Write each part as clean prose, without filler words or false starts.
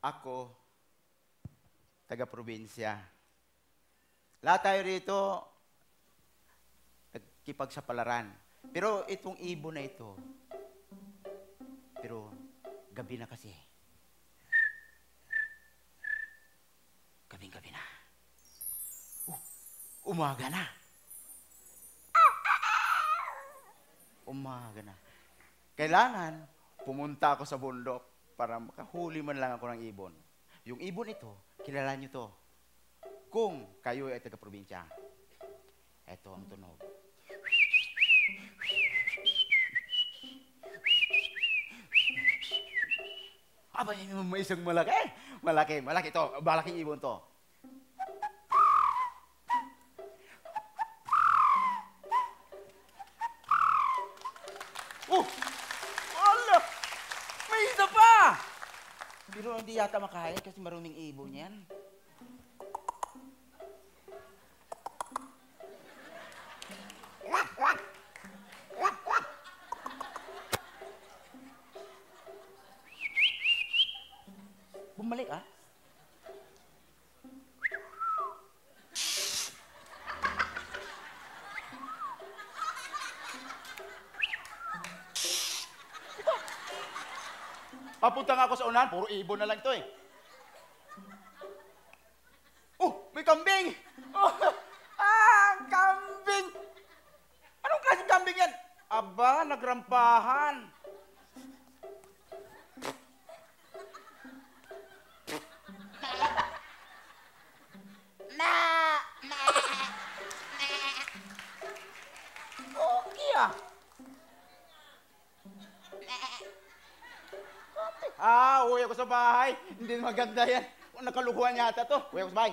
Ako, taga-probinsya. Lahat tayo rito, nagkipagsapalaran. Pero itong ibon na ito, pero gabi na kasi. Gabing-gabi na. Umaga na. Umaga na. Kailangan pumunta ako sa bundok para makahuli man lang ako ng ibon. Yung ibon ito, kilala nyo to. Kung kayo ay taga-probinsya. Ito ang tunog. Aba, may isang malaki. Malaki to. Malaking ibon to. Wala! May isa pa! Pero hindi yata makain kasi maruming ibon yan. Bumalik, ah? Papunta nga ako sa unahan, puro ibon na lang ito eh. May kambing! Kambing! Anong klaseng kambing yan? Aba, nagrampahan. Okay ah. Uwi ako sa bahay. Hindi maganda yan. Nakalukuhan yata to. Uwi ako sa bahay.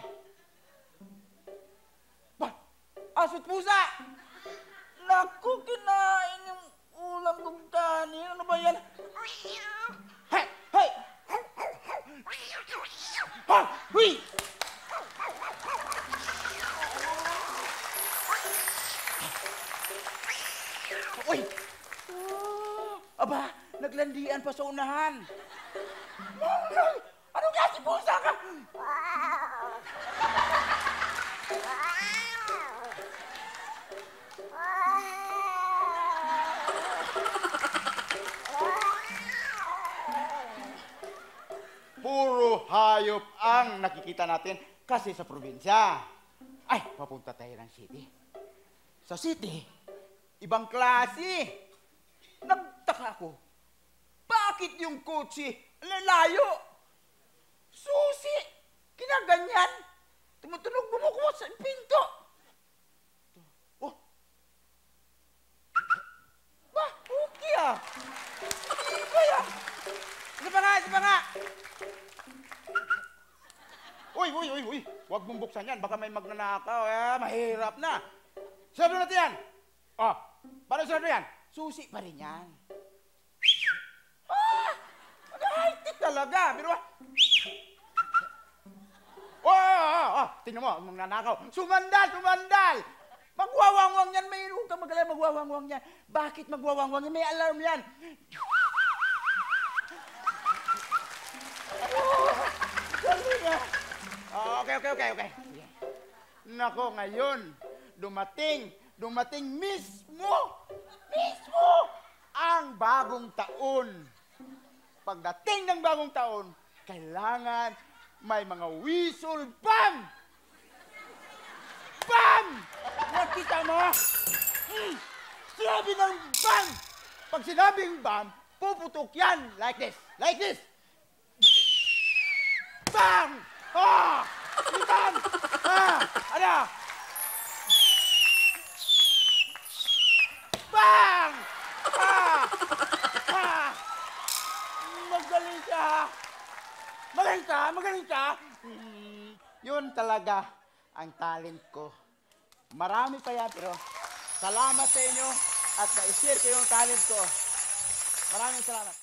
Aso't pusa! Naku, kinain yung ulam kong kanin. Ano ba yan? Hey! Hey! Ha! Huy! Uy! Aba, naglandian pa sa unahan. Anong klase pusa ka? Puro hayop ang nakikita natin kasi sa probinsya. Ay, papunta tayo ng city. Sa city, ibang klase. Nagtaka ako. Bakit yung kotse lalayo? Susi! Kinaganyan! Tumutunog bumukuha sa pinto! Okay ah! Ano ba yan? Isa pa nga! Uy! Huwag mong buksan yan. Baka may magnanakaw. Mahirap na. Sarado natin yan! Paano sarado yan? Susi pa rin yan. High-tech talaga. Pero tingnan mo, magnanakaw. Sumandal! Magwawangwang yan. Mayroon kang mag-alarm, magwawangwang yan. Bakit magwawangwang yan? May alarm yan. Okay. Nako, ngayon, dumating mismo ang bagong taon. Pagdating ng bagong taon, kailangan may mga whistle bomb! Bam! Nakita mo? Sinabi ng bam! Pag sinabing bam, puputok yan like this. Bam! Bam! Ano? Bang! Magaling ka! Yun talaga ang talent ko. Marami pa yan, pero salamat sa inyo at na-share ko yung talent ko. Maraming salamat.